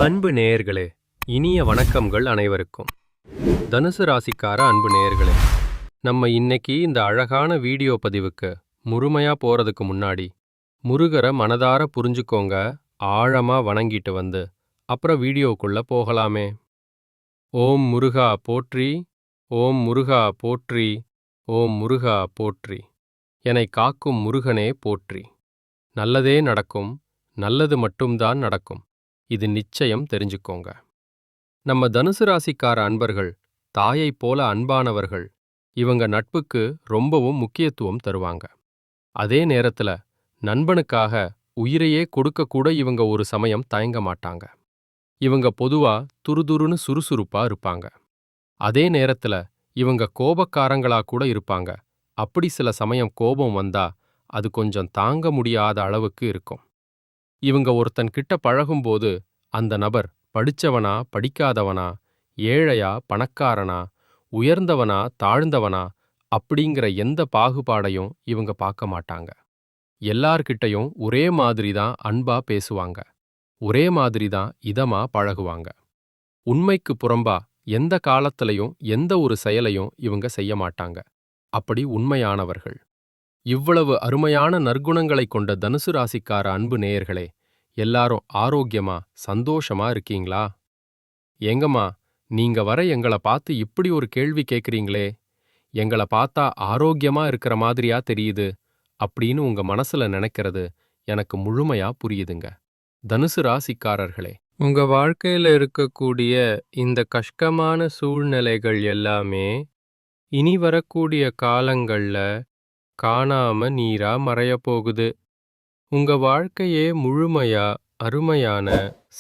அன்பு நேயர்களே, இனிய வணக்கங்கள் அனைவருக்கும். தனுசு ராசிக்கார அன்பு நேயர்களே, நம்ம இன்னைக்கு இந்த அழகான வீடியோ பதிவுக்கு முழுமையா போறதுக்கு முன்னாடி முருகரை மனதார புரிஞ்சுக்கோங்க, ஆழமா வணங்கிட்டு வந்து அப்புறம் வீடியோக்குள்ள போகலாமே. ஓம் முருகா போற்றி, ஓம் முருகா போற்றி, ஓம் முருகா போற்றி. என்னை காக்கும் முருகனே போற்றி. நல்லதே நடக்கும், நல்லது மட்டும்தான் நடக்கும். இது நிச்சயம் தெரிஞ்சுக்கோங்க. நம்ம தனுசு ராசிக்கார அன்பர்கள் தாயைப் போல அன்பானவர்கள். இவங்க நட்புக்கு ரொம்பவும் முக்கியத்துவம் தருவாங்க. அதே நேரத்துல நண்பனுக்காக உயிரையே கொடுக்க கூட இவங்க ஒரு சமயம் தயங்க மாட்டாங்க. இவங்க பொதுவா துருதுருன்னு சுறுசுறுப்பா இருப்பாங்க. அதே நேரத்துல இவங்க கோபக்காரங்களா கூட இருப்பாங்க. அப்படி சில சமயம் கோபம் வந்தா அது கொஞ்சம் தாங்க முடியாத அளவுக்கு இருக்கும். இவங்க ஒருத்தன் கிட்ட பழகும்போது அந்த நபர் படிச்சவனா படிக்காதவனா, ஏழையா பணக்காரனா, உயர்ந்தவனா தாழ்ந்தவனா அப்படிங்கிற எந்த பாகுபாடையும் இவங்க பார்க்க மாட்டாங்க. எல்லார்கிட்டையும் ஒரே மாதிரி தான் அன்பா பேசுவாங்க, ஒரே மாதிரி தான் இதமா பழகுவாங்க. உண்மைக்கு புறம்பா எந்த காலத்திலையும் எந்த ஒரு செயலையும் இவங்க செய்ய மாட்டாங்க. அப்படி உண்மையானவர்கள். இவ்வளவு அருமையான நற்குணங்களை கொண்ட தனுசு ராசிக்கார அன்பு நேயர்களே, எல்லாரும் ஆரோக்கியமா சந்தோஷமா இருக்கீங்களா? ஏங்கம்மா, நீங்க வர எங்களை பார்த்து இப்படி ஒரு கேள்வி கேட்குறீங்களே, எங்களை பார்த்தா ஆரோக்கியமா இருக்கிற மாதிரியா தெரியுது அப்படின்னு உங்க மனசுல நினைக்கிறது எனக்கு முழுமையா புரியுதுங்க. தனுசு ராசிக்காரர்களே, உங்க வாழ்க்கையில இருக்கக்கூடிய இந்த கஷ்டமான சூழ்நிலைகள் எல்லாமே இனி வரக்கூடிய காலங்கள்ல காணாம நீரா மறையப் போகுது. உங்க வாழ்க்கையே முழுமையா அருமையான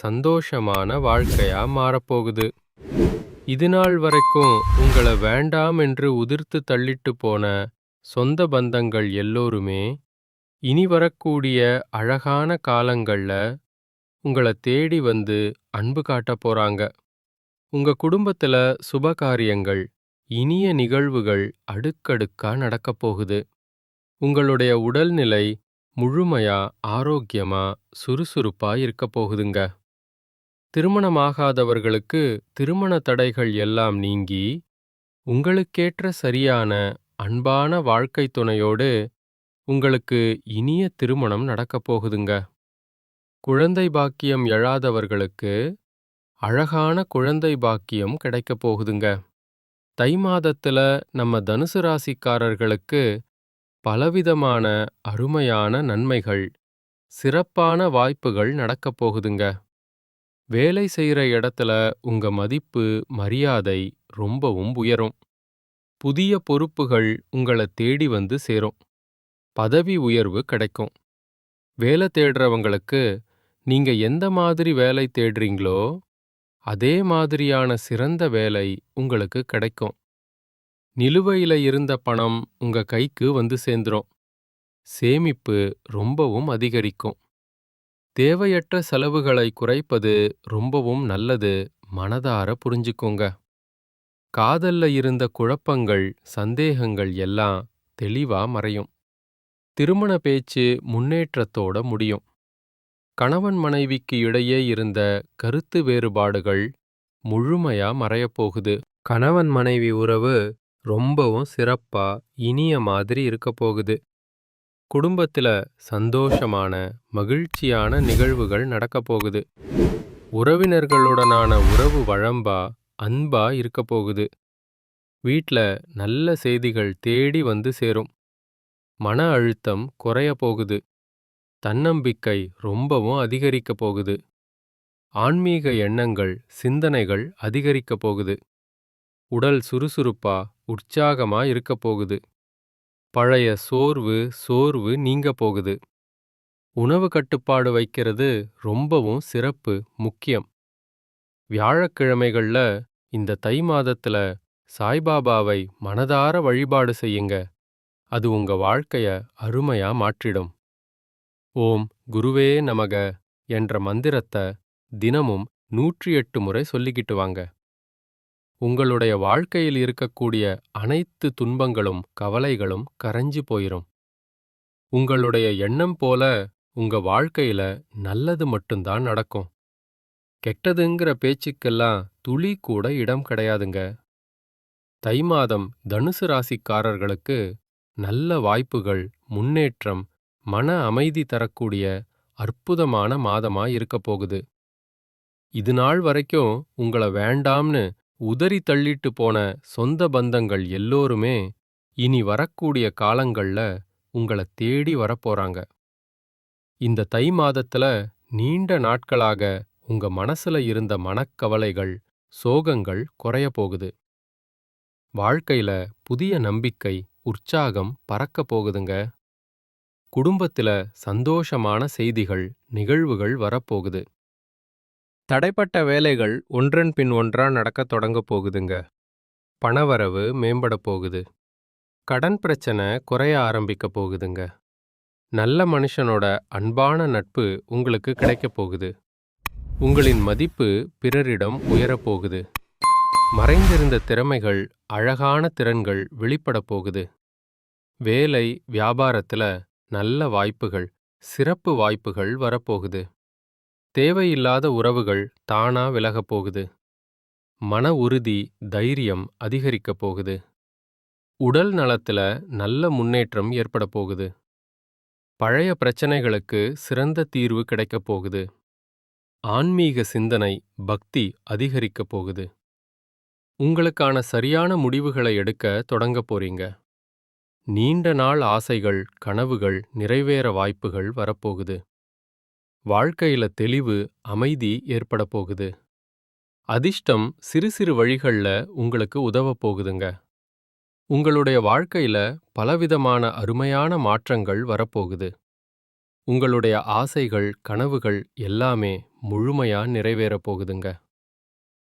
சந்தோஷமான வாழ்க்கையா மாறப்போகுது. இதுநாள் வரைக்கும் உங்களை வேண்டாம் என்று உதிர்த்து தள்ளிட்டு போன சொந்த பந்தங்கள் எல்லோருமே இனி வரக்கூடிய அழகான காலங்கள்ல உங்களை தேடி வந்து அன்பு காட்டப் போறாங்க. உங்க குடும்பத்துல சுபகாரியங்கள், இனிய நிகழ்வுகள் அடுக்கடுக்கா நடக்கப் போகுது. உங்களுடைய உடல்நிலை முழுமையா ஆரோக்கியமா சுறுசுறுப்பா இருக்கப் போகுதுங்க. திருமணமாகாதவர்களுக்கு திருமண தடைகள் எல்லாம் நீங்கி உங்களுக்கேற்ற சரியான அன்பான வாழ்க்கை துணையோடு உங்களுக்கு இனிய திருமணம் நடக்கப் போகுதுங்க. குழந்தை பாக்கியம் எழாதவர்களுக்கு அழகான குழந்தை பாக்கியம் கிடைக்கப் போகுதுங்க. தை மாதத்துல நம்ம தனுசு ராசிக்காரர்களுக்கு பலவிதமான அருமையான நன்மைகள், சிறப்பான வாய்ப்புகள் நடக்கப் போகுதுங்க. வேலை செய்யற இடத்துல உங்க மதிப்பு, மரியாதை ரொம்பவும் உயரும். புதிய பொறுப்புகள் உங்களை தேடி வந்து சேரும். பதவி உயர்வு கிடைக்கும். வேலை தேடுறவங்களுக்கு நீங்க எந்த மாதிரி வேலை தேடுறீங்களோ அதே மாதிரியான சிறந்த வேலை உங்களுக்கு கிடைக்கும். நிலுவையில இருந்த பணம் உங்க கைக்கு வந்து சேர்ந்துரும். சேமிப்பு ரொம்பவும் அதிகரிக்கும். தேவையற்ற செலவுகளை குறைப்பது ரொம்பவும் நல்லது, மனதார புரிஞ்சுக்கோங்க. காதல்ல இருந்த குழப்பங்கள், சந்தேகங்கள் எல்லாம் தெளிவா மறையும். திருமண பேச்சு முன்னேற்றத்தோட முடியும். கணவன் மனைவிக்கு இடையே இருந்த கருத்து வேறுபாடுகள் முழுமையா மறையப்போகுது. கணவன் மனைவி உறவு ரொம்பவும் சிறப்பா இனிய மாதிரி இருக்க போகுது. குடும்பத்துல சந்தோஷமான மகிழ்ச்சியான நிகழ்வுகள் நடக்க போகுது. உறவினர்களுடனான உறவு வழம்பா அன்பா இருக்க போகுது. வீட்ல நல்ல செய்திகள் தேடி வந்து சேரும். மன அழுத்தம் குறைய போகுது. தன்னம்பிக்கை ரொம்பவும் அதிகரிக்க போகுது. ஆன்மீக எண்ணங்கள், சிந்தனைகள் அதிகரிக்க போகுது. உடல் சுறுசுறுப்பா உற்சாகமா இருக்க போகுது. பழைய சோர்வு நீங்க போகுது. உணவு கட்டுப்பாடு வைக்கிறது ரொம்பவும் சிறப்பு, முக்கியம். வியாழக்கிழமைகள்ல இந்த தை மாதத்துல சாய்பாபாவை மனதார வழிபாடு செய்யுங்க. அது உங்க வாழ்க்கைய அருமையா மாற்றிடும். ஓம் குருவே நமக என்ற மந்திரத்தை தினமும் 108 முறை சொல்லிக்கிட்டு வாங்க. உங்களுடைய வாழ்க்கையில் இருக்கக்கூடிய அனைத்து துன்பங்களும் கவலைகளும் கரைஞ்சு போயிரும். உங்களுடைய எண்ணம் போல உங்க வாழ்க்கையில நல்லது மட்டும்தான் நடக்கும். கெட்டதுங்கிற பேச்சுக்கெல்லாம் துளி கூட இடம் கிடையாதுங்க. தை மாதம் தனுசு ராசிக்காரர்களுக்கு நல்ல வாய்ப்புகள், முன்னேற்றம், மன அமைதி தரக்கூடிய அற்புதமான மாதமா இருக்கப் போகுது. இது நாள் வரைக்கும் உங்கள வேண்டாம்னு உதறி தள்ளிட்டு போன சொந்த பந்தங்கள் எல்லோருமே இனி வரக்கூடிய காலங்கள்ல உங்கள தேடி வரப்போறாங்க. இந்த தை மாதத்துல நீண்ட நாட்களாக உங்க மனசுல இருந்த மனக்கவலைகள், சோகங்கள் குறைய போகுது. வாழ்க்கையில புதிய நம்பிக்கை, உற்சாகம் பறக்க போகுதுங்க. குடும்பத்தில சந்தோஷமான செய்திகள், நிகழ்வுகள் வரப்போகுது. தடைப்பட்ட வேலைகள் ஒன்றன் பின் ஒன்றா நடக்கத் தொடங்கப் போகுதுங்க. பணவரவு மேம்பட போகுது. கடன் பிரச்சனை குறைய ஆரம்பிக்க போகுதுங்க. நல்ல மனுஷனோட அன்பான நட்பு உங்களுக்கு கிடைக்கப் போகுது. உங்களின் மதிப்பு பிறரிடம் உயரப்போகுது. மறைந்திருந்த திறமைகள், அழகான திறன்கள் வெளிப்படப் போகுது. வேலை, வியாபாரத்துல நல்ல வாய்ப்புகள், சிறப்பு வாய்ப்புகள் வரப்போகுது. தேவையில்லாத உறவுகள் தானா விலகப் போகுது. மன உறுதி, தைரியம் அதிகரிக்கப் போகுது. உடல் நலத்துல நல்ல முன்னேற்றம் ஏற்பட போகுது. பழைய பிரச்சனைகளுக்கு சிறந்த தீர்வு கிடைக்கப் போகுது. ஆன்மீக சிந்தனை, பக்தி அதிகரிக்கப் போகுது. உங்களுக்கான சரியான முடிவுகளை எடுக்க தொடங்கப் போறீங்க. நீண்ட நாள் ஆசைகள், கனவுகள் நிறைவேற வாய்ப்புகள் வரப்போகுது. வாழ்க்கையில தெளிவு, அமைதி ஏற்பட போகுது. அதிர்ஷ்டம் சிறு சிறு வழிகள்ல உங்களுக்கு உதவப் போகுதுங்க. உங்களுடைய வாழ்க்கையில பலவிதமான அருமையான மாற்றங்கள் வரப்போகுது. உங்களுடைய ஆசைகள், கனவுகள் எல்லாமே முழுமையா நிறைவேறப் போகுதுங்க.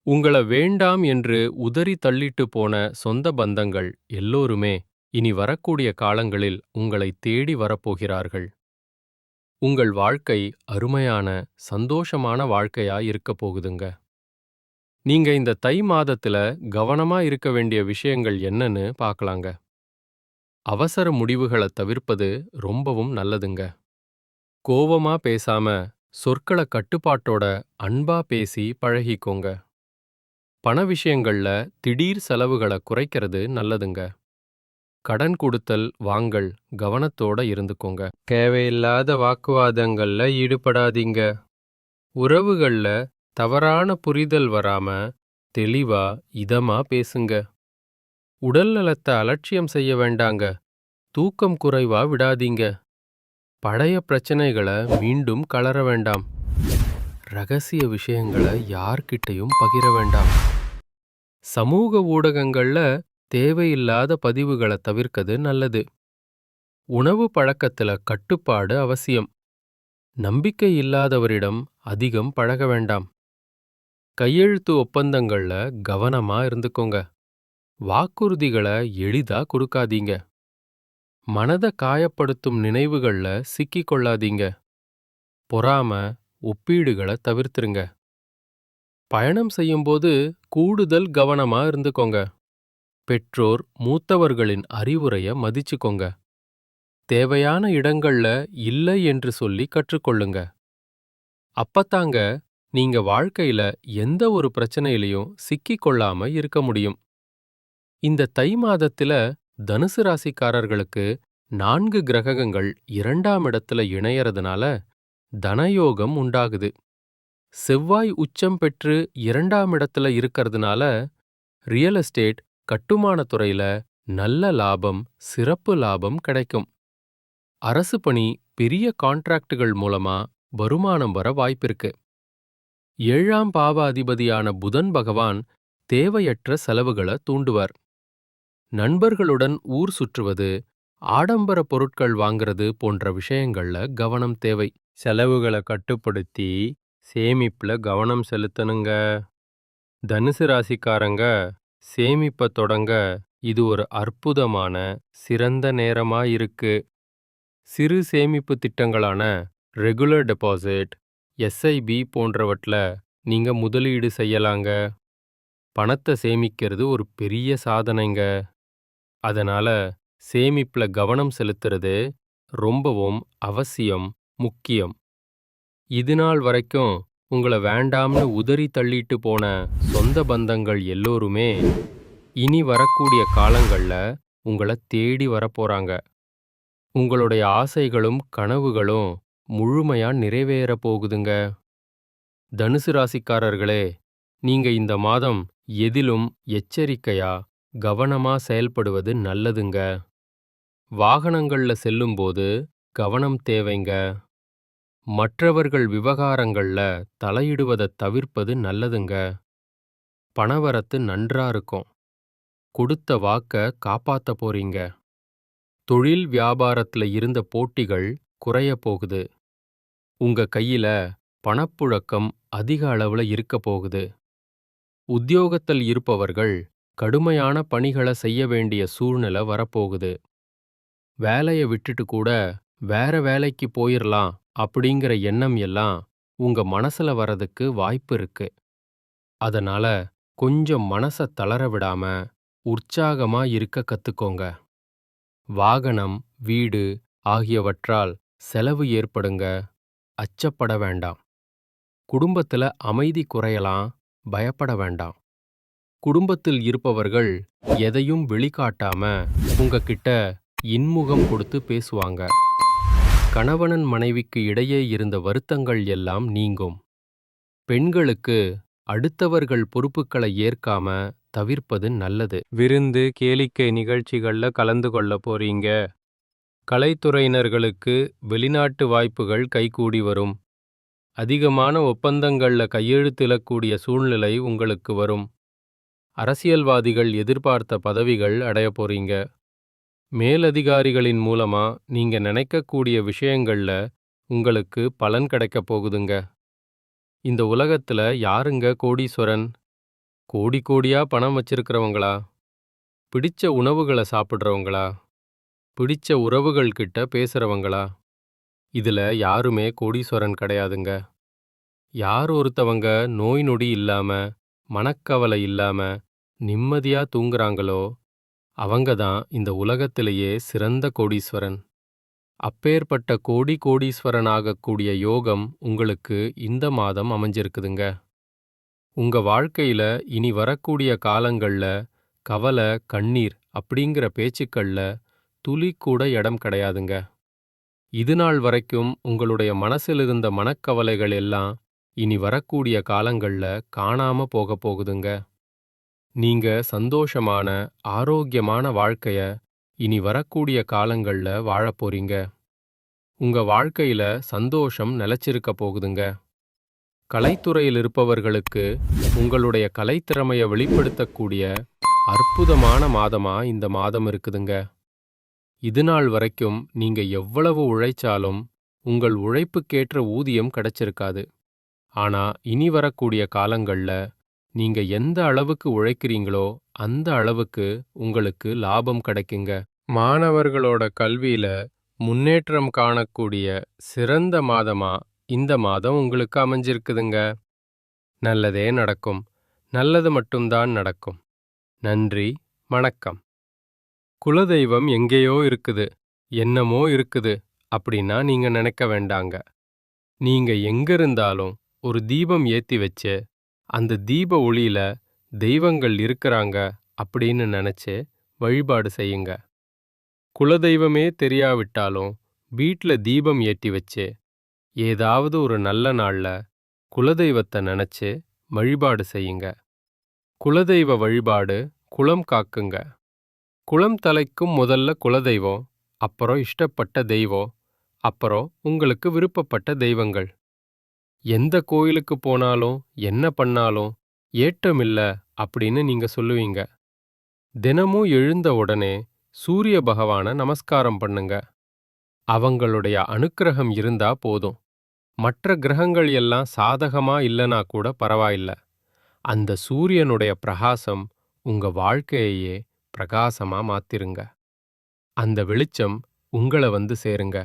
உங்கள வேண்டாம் என்று உதறி தள்ளிட்டு போன சொந்த பந்தங்கள் எல்லோருமே இனி வரக்கூடிய காலங்களில் உங்களை தேடி வரப்போகிறார்கள். உங்கள் வாழ்க்கை அருமையான, சந்தோஷமான வாழ்க்கையா இருக்கப் போகுதுங்க. நீங்க இந்த தை மாதத்துல கவனமா இருக்க வேண்டிய விஷயங்கள் என்னன்னு பார்க்கலாங்க. அவசர முடிவுகளை தவிர்ப்பது ரொம்பவும் நல்லதுங்க. கோவமா பேசாம சொற்கள கட்டுப்பாட்டோட அன்பா பேசி பழகிக்கோங்க. பண விஷயங்கள்ல திடீர் செலவுகளை குறைக்கிறது நல்லதுங்க. கடன் கொடுத்தல், வாங்கல் கவனத்தோட இருந்துக்கோங்க. தேவையில்லாத வாக்குவாதங்கள்ல ஈடுபடாதீங்க. உறவுகள்ல தவறான புரிதல் வராம தெளிவா, இதமா பேசுங்க. உடல் நலத்தை அலட்சியம் செய்ய வேண்டாங்க. தூக்கம் குறைவா விடாதீங்க. பழைய பிரச்சனைகளை மீண்டும் கலர வேண்டாம். ரகசிய விஷயங்களை யார்கிட்டையும் பகிர வேண்டாம். சமூக ஊடகங்கள்ல தேவையில்லாத பதிவுகளை தவிர்க்கிறது நல்லது. உணவு பழக்கத்துல கட்டுப்பாடு அவசியம். நம்பிக்கை இல்லாதவரிடம் அதிகம் பழக வேண்டாம். கையெழுத்து ஒப்பந்தங்கள்ல கவனமா இருந்துக்கோங்க. வாக்குறுதிகளை எளிதா கொடுக்காதீங்க. மனதை காயப்படுத்தும் நினைவுகள்ல சிக்கிக் கொள்ளாதீங்க. பொறாம, ஒப்பீடுகளை தவிர்த்துருங்க. பயணம் செய்யும்போது கூடுதல் கவனமா இருந்துக்கோங்க. பெற்றோர், மூத்தவர்களின் அறிவுரைய மதிச்சுக்கோங்க. தேவையான இடங்கள்ல இல்லை என்று சொல்லி கற்றுக்கொள்ளுங்க. அப்பத்தாங்க நீங்க வாழ்க்கையில எந்த ஒரு பிரச்சனையிலையும் சிக்கிக் கொள்ளாம இருக்க முடியும். இந்த தை மாதத்துல தனுசு ராசிக்காரர்களுக்கு 4 கிரகங்கள் 2ஆம் இடத்துல இணையறதுனால தனயோகம் உண்டாகுது. செவ்வாய் உச்சம் பெற்று 2ஆம் இடத்துல இருக்கறதுனால ரியல் எஸ்டேட், கட்டுமானத் துறையில நல்ல லாபம், சிறப்பு லாபம் கிடைக்கும். அரசு பணி, பெரிய கான்ட்ராக்டுகள் மூலமா வருமானம் வர வாய்ப்பிருக்கு. 7ஆம் பாவ அதிபதியான புதன் பகவான் தேவையற்ற செலவுகளை தூண்டுவார். நண்பர்களுடன் ஊர் சுற்றுவது, ஆடம்பர பொருட்கள் வாங்குறது போன்ற விஷயங்கள்ல கவனம் தேவை. செலவுகளை கட்டுப்படுத்தி சேமிப்புல கவனம் செலுத்தணுங்க. தனுசு ராசிக்காரங்க சேமிப்ப தொடங்க இது ஒரு அற்புதமான, சிறந்த நேரமா இருக்கு. சிறு சேமிப்பு திட்டங்களான ரெகுலர் டெபாசிட், எஸ்ஐபி போன்றவற்றில நீங்க முதலீடு செய்யலாங்க. பணத்தை சேமிக்கிறது ஒரு பெரிய சாதனைங்க. அதனால சேமிப்புல கவனம் செலுத்துறது ரொம்பவும் அவசியம், முக்கியம். இது நாள் வரைக்கும் உங்கள வேண்டாம்னு உதறி தள்ளிட்டு போன சொந்த பந்தங்கள் எல்லோருமே இனி வரக்கூடிய காலங்கள்ல உங்கள தேடி வரப்போறாங்க. உங்களுடைய ஆசைகளும் கனவுகளும் முழுமையா நிறைவேறப் போகுதுங்க. தனுசு ராசிக்காரர்களே, நீங்க இந்த மாதம் எதிலும் எச்சரிக்கையா, கவனமா செயல்படுவது நல்லதுங்க. வாகனங்கள்ல செல்லும்போது கவனம் தேவைங்க. மற்றவர்கள் விவகாரங்கள்ல தலையிடுவதை தவிர்ப்பது நல்லதுங்க. பணவரத்து நன்றா இருக்கும். கொடுத்த வாக்க காப்பாத்த போறீங்க. தொழில் வியாபாரத்துல இருந்த போட்டிகள் குறைய போகுது. உங்க கையில பணப்புழக்கம் அதிக அளவுல இருக்க போகுது. உத்தியோகத்தில் இருப்பவர்கள் கடுமையான பணிகளை செய்ய வேண்டிய சூழ்நிலை வரப்போகுது. வேலைய விட்டுட்டு கூட வேற வேலைக்கு போயிரலாம் அப்படிங்கிற எண்ணம் எல்லாம் உங்க மனசுல வரதுக்கு வாய்ப்பு இருக்கு. அதனால கொஞ்சம் மனச தளர விடாம உற்சாகமா இருக்க கத்துக்கோங்க. வாகனம், வீடு ஆகியவற்றால் செலவு ஏற்படுங்க. அச்சப்பட வேண்டாம். குடும்பத்துல அமைதி குறையலாம், பயப்பட வேண்டாம். குடும்பத்தில் இருப்பவர்கள் எதையும் வெளிக்காட்டாம உங்ககிட்ட இன்முகம் கொடுத்து பேசுவாங்க. கணவன் மனைவிக்கு இடையே இருந்த வருத்தங்கள் எல்லாம் நீங்கும். பெண்களுக்கு அடுத்தவர்கள் பொறுப்புகளை ஏற்காம தவிர்ப்பது நல்லது. விருந்து, கேளிக்கை நிகழ்ச்சிகள்ல கலந்து கொள்ள போறீங்க. கலைத்துறையினர்களுக்கு வெளிநாட்டு வாய்ப்புகள் கைகூடி வரும். அதிகமான ஒப்பந்தங்கள்ல கையெழுத்திடக்கூடிய சூழ்நிலை உங்களுக்கு வரும். அரசியல்வாதிகள் எதிர்பார்த்த பதவிகள் அடைய போறீங்க. மேலதிகாரிகளின் மூலமா நீங்க நினைக்கக்கூடிய விஷயங்கள்ல உங்களுக்கு பலன் கிடைக்க போகுதுங்க. இந்த உலகத்துல யாருங்க கோடீஸ்வரன்? கோடி கோடியா பணம் வச்சிருக்கிறவங்களா? பிடிச்ச உணவுகளை சாப்பிட்றவங்களா? பிடிச்ச உறவுகள் கிட்ட பேசுறவங்களா? இதுல யாருமே கோடீஸ்வரன் கிடையாதுங்க. யார் ஒருத்தவங்க நோய் நொடி இல்லாம, மனக்கவலை இல்லாம நிம்மதியா தூங்குறாங்களோ அவங்க தான் இந்த உலகத்திலேயே சிறந்த கோடீஸ்வரன். அப்பேற்பட்ட கோடீஸ்வரன் ஆகக்கூடிய யோகம் உங்களுக்கு இந்த மாதம் அமைஞ்சிருக்குதுங்க. உங்க வாழ்க்கையில இனி வரக்கூடிய காலங்கள்ல கவலை, கண்ணீர் அப்படிங்கிற பேச்சுக்கள்ல துளி கூட இடம் கிடையாதுங்க. இதுநாள் வரைக்கும் உங்களுடைய மனசில் இருந்த மனக்கவலைகள் எல்லாம் இனி வரக்கூடிய காலங்கள்ல காணாம போக போகுதுங்க. நீங்க சந்தோஷமான, ஆரோக்கியமான வாழ்க்கைய இனி வரக்கூடிய காலங்கள்ல வாழப் போறீங்க. உங்க வாழ்க்கையில சந்தோஷம் நிலைச்சிருக்க போகுதுங்க. கலைத்துறையில் இருப்பவர்களுக்கு உங்களுடைய கலைத்திறமைய வெளிப்படுத்தக்கூடிய அற்புதமான மாதமா இந்த மாதம் இருக்குதுங்க. இதுநாள் வரைக்கும் நீங்க எவ்வளவு உழைச்சாலும் உங்கள் உழைப்புக்கேற்ற ஊதியம் கிடைச்சிருக்காது. ஆனா இனி வரக்கூடிய காலங்கள்ல நீங்க எந்த அளவுக்கு உழைக்கிறீங்களோ அந்த அளவுக்கு உங்களுக்கு லாபம் கிடைக்குங்க. மாணவர்களோட கல்வியில முன்னேற்றம் காணக்கூடிய சிறந்த மாதமா இந்த மாதம் உங்களுக்கு அமைஞ்சிருக்குதுங்க. நல்லதே நடக்கும். நல்லது மட்டும்தான் நடக்கும். நன்றி, வணக்கம். குலதெய்வம் எங்கேயோ இருக்குது, என்னமோ இருக்குது அப்படின்னா நீங்க நினைக்க வேண்டாங்க. நீங்க எங்க இருந்தாலும் ஒரு தீபம் ஏத்தி வச்சு அந்த தீப ஒளியில தெய்வங்கள் இருக்கிறாங்க அப்படின்னு நினைச்சு வழிபாடு செய்யுங்க. குலதெய்வமே தெரியாவிட்டாலும் வீட்ல தீபம் ஏற்றி வச்சு ஏதாவது ஒரு நல்ல நாள்ல குலதெய்வத்தை நினைச்சு வழிபாடு செய்யுங்க. குலதெய்வ வழிபாடு குலம் காக்குங்க. குலம் தலைக்கும் முதல்ல குலதெய்வம், அப்புறம் இஷ்டப்பட்ட தெய்வம், அப்புறம் உங்களுக்கு விருப்பப்பட்ட தெய்வங்கள். எந்த கோயிலுக்கு போனாலும் என்ன பண்ணாலும் ஏற்றமில்ல அப்படின்னு நீங்க சொல்லுவீங்க. தினமும் எழுந்த உடனே சூரிய பகவான நமஸ்காரம் பண்ணுங்க. அவங்களுடைய அனுக்கிரகம் இருந்தா போதும். மற்ற கிரகங்கள் எல்லாம் சாதகமா இல்லனா கூட பரவாயில்ல. அந்த சூரியனுடைய பிரகாசம் உங்க வாழ்க்கையையே பிரகாசமா மாத்திருங்க. அந்த வெளிச்சம் உங்களை வந்து சேருங்க.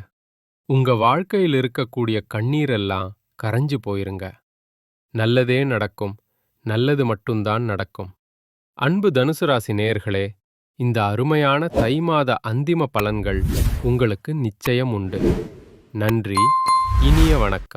உங்க வாழ்க்கையில் இருக்கக்கூடிய கண்ணீரெல்லாம் கரைஞ்சு போயிருங்க. நல்லதே நடக்கும். நல்லது மட்டும்தான் நடக்கும். அன்பு தனுசு ராசி நேயர்களே, இந்த அருமையான தை மாத அந்திம பலன்கள் உங்களுக்கு நிச்சயம் உண்டு. நன்றி, இனிய வணக்கம்.